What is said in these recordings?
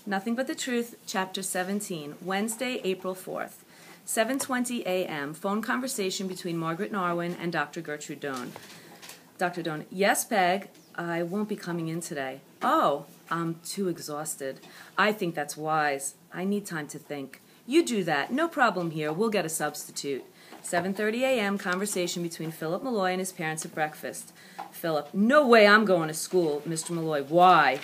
Nothing But the Truth, Chapter 17, Wednesday, April 4th. 7:20 a.m., phone conversation between Margaret Narwin and Dr. Gertrude Doan. Dr. Doan, yes, Peg, I won't be coming in today. Oh, I'm too exhausted. I think that's wise. I need time to think. You do that. No problem here. We'll get a substitute. 7:30 a.m., conversation between Philip Malloy and his parents at breakfast. Philip, no way I'm going to school. Mr. Malloy, why?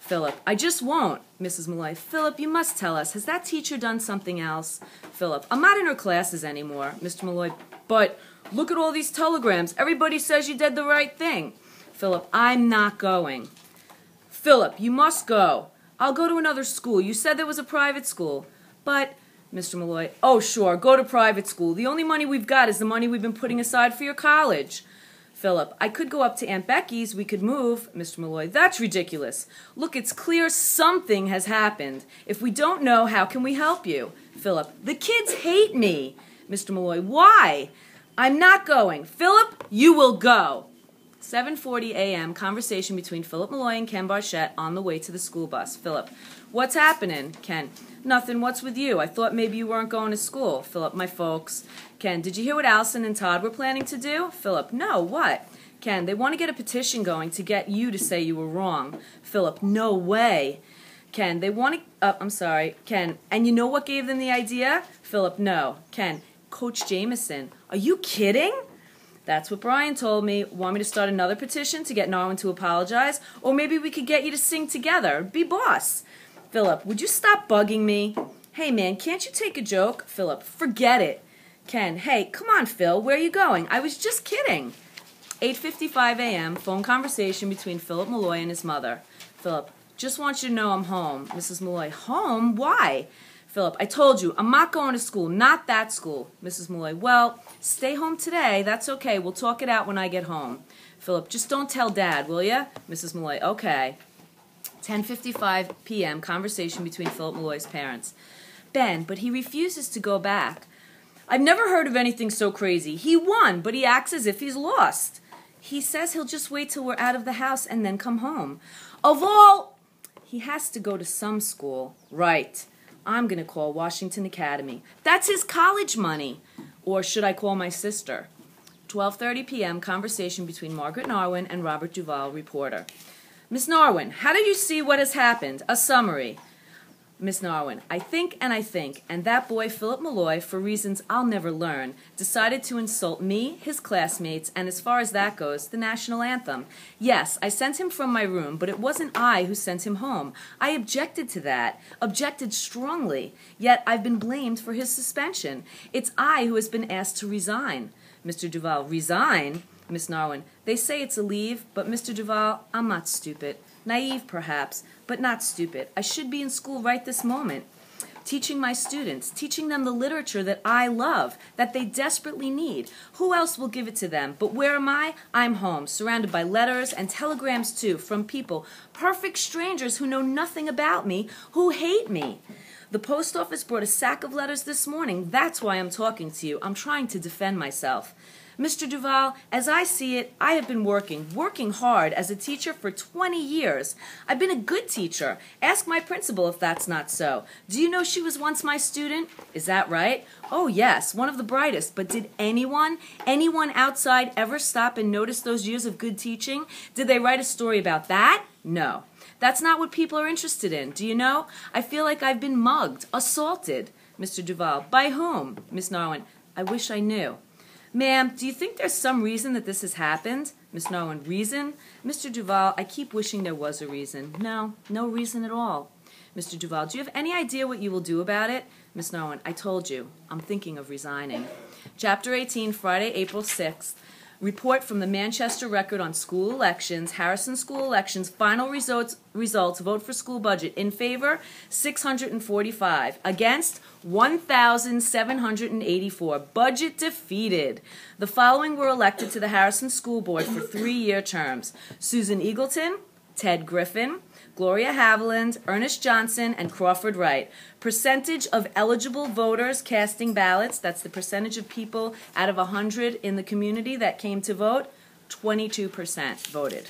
Philip, I just won't. Mrs. Malloy, Philip, you must tell us. Has that teacher done something else? Philip, I'm not in her classes anymore. Mr. Malloy, but look at all these telegrams. Everybody says you did the right thing. Philip, I'm not going. Philip, you must go. I'll go to another school. You said there was a private school. But, Mr. Malloy, oh, sure, go to private school. The only money we've got is the money we've been putting aside for your college. Philip, I could go up to Aunt Becky's. We could move. Mr. Malloy, that's ridiculous. Look, it's clear something has happened. If we don't know, how can we help you? Philip, the kids hate me. Mr. Malloy, why? I'm not going. Philip, you will go. 7:40 a.m., conversation between Philip Malloy and Ken Barchette on the way to the school bus. Philip, what's happening? Ken, nothing. What's with you? I thought maybe you weren't going to school. Philip, my folks. Ken, did you hear what Allison and Todd were planning to do? Philip, no, what? Ken, they want to get a petition going to get you to say you were wrong. Philip, no way. Ken, they want to, Ken, and you know what gave them the idea? Philip, no. Ken, Coach Jameson. Are you kidding? That's what Brian told me. Want me to start another petition to get Narwin to apologize? Or maybe we could get you to sing together. Be boss. Philip, would you stop bugging me? Hey, man, can't you take a joke? Philip, forget it. Ken, hey, come on, Phil, where are you going? I was just kidding. 8:55 a.m., phone conversation between Philip Malloy and his mother. Philip, just want you to know I'm home. Mrs. Malloy, home? Why? Philip, I told you, I'm not going to school, not that school. Mrs. Malloy, well, stay home today. That's okay. We'll talk it out when I get home. Philip, just don't tell Dad, will you? Mrs. Malloy, okay. 10:55 p.m., conversation between Philip Malloy's parents. Ben, but he refuses to go back. I've never heard of anything so crazy. He won, but he acts as if he's lost. He says he'll just wait till we're out of the house and then come home. Of all... He has to go to some school. Right. I'm going to call Washington Academy. That's his college money. Or should I call my sister? 12:30 p.m., conversation between Margaret Narwin and Robert Duvall, reporter. Miss Narwin, how did you see what has happened? A summary. Miss Narwin, I think, and that boy Philip Malloy, for reasons I'll never learn, decided to insult me, his classmates, and as far as that goes, the national anthem. Yes, I sent him from my room, but it wasn't I who sent him home. I objected to that, objected strongly, yet I've been blamed for his suspension. It's I who has been asked to resign. Mr. Duvall, resign? Miss Narwin, they say it's a leave, but Mr. Duvall, I'm not stupid. Naive, perhaps, but not stupid. I should be in school right this moment, teaching my students, teaching them the literature that I love, that they desperately need. Who else will give it to them? But where am I? I'm home, surrounded by letters and telegrams, too, from people, perfect strangers who know nothing about me, who hate me. The post office brought a sack of letters this morning. That's why I'm talking to you. I'm trying to defend myself. Mr. Duvall, as I see it, I have been working hard as a teacher for 20 years. I've been a good teacher. Ask my principal if that's not so. Do you know she was once my student? Is that right? Oh, yes, one of the brightest. But did anyone outside ever stop and notice those years of good teaching? Did they write a story about that? No. That's not what people are interested in. Do you know? I feel like I've been mugged, assaulted. Mr. Duvall, by whom? Miss Narwin, I wish I knew. Ma'am, do you think there's some reason that this has happened? Miss Narwin, reason? Mr. Duvall, I keep wishing there was a reason. No reason at all. Mr. Duvall, do you have any idea what you will do about it? Miss Narwin, I told you. I'm thinking of resigning. Chapter 18, Friday, April 6th. Report from the Manchester Record on school elections. Harrison school elections. Final results. Vote for school budget. In favor, 645. Against, 1,784. Budget defeated. The following were elected to the Harrison School Board for 3-year terms. Susan Eagleton, Ted Griffin, Gloria Haviland, Ernest Johnson, and Crawford Wright. Percentage of eligible voters casting ballots, that's the percentage of people out of 100 in the community that came to vote, 22% voted.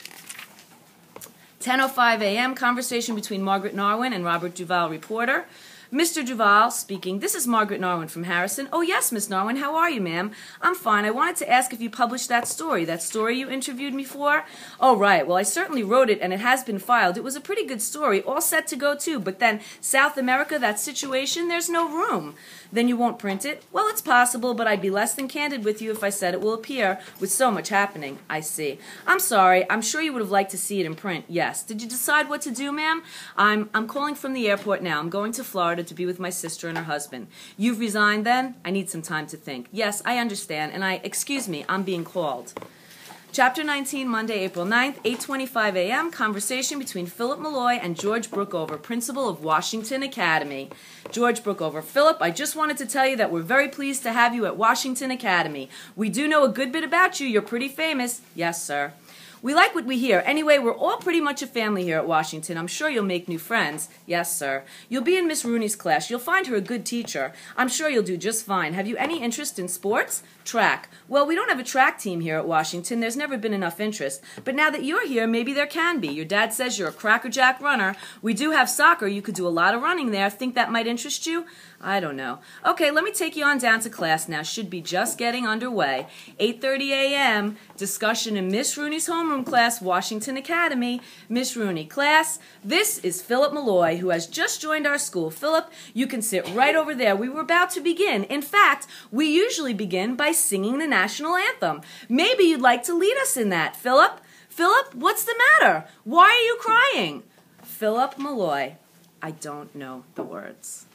10:05 a.m., conversation between Margaret Narwin and Robert Duvall, reporter. Mr. Duvall speaking. This is Margaret Narwin from Harrison. Oh, yes, Miss Narwin. How are you, ma'am? I'm fine. I wanted to ask if you published that story you interviewed me for? Oh, right. Well, I certainly wrote it, and it has been filed. It was a pretty good story, all set to go, too. But then, South America, that situation, there's no room. Then you won't print it? Well, it's possible, but I'd be less than candid with you if I said it will appear with so much happening. I see. I'm sorry. I'm sure you would have liked to see it in print. Yes. Did you decide what to do, ma'am? I'm calling from the airport now. I'm going to Florida to be with my sister and her husband. You've resigned then? I need some time to think. Yes, I understand, and excuse me, I'm being called. Chapter 19, Monday, April 9th, 8:25 a.m., conversation between Philip Malloy and George Brookover, principal of Washington Academy. George Brookover: Philip, I just wanted to tell you that we're very pleased to have you at Washington Academy. We do know a good bit about you. You're pretty famous. Yes, sir. We like what we hear. Anyway, we're all pretty much a family here at Washington. I'm sure you'll make new friends. Yes, sir. You'll be in Miss Rooney's class. You'll find her a good teacher. I'm sure you'll do just fine. Have you any interest in sports? Track. Well, we don't have a track team here at Washington. There's never been enough interest. But now that you're here, maybe there can be. Your dad says you're a crackerjack runner. We do have soccer. You could do a lot of running there. Think that might interest you? I don't know. Okay, let me take you on down to class now. Should be just getting underway. 8:30 a.m., discussion in Miss Rooney's homeroom class, Washington Academy. Miss Rooney, class, this is Philip Malloy, who has just joined our school. Philip, you can sit right over there. We were about to begin. In fact, we usually begin by singing the national anthem. Maybe you'd like to lead us in that, Philip? Philip, what's the matter? Why are you crying? Philip Malloy, I don't know the words.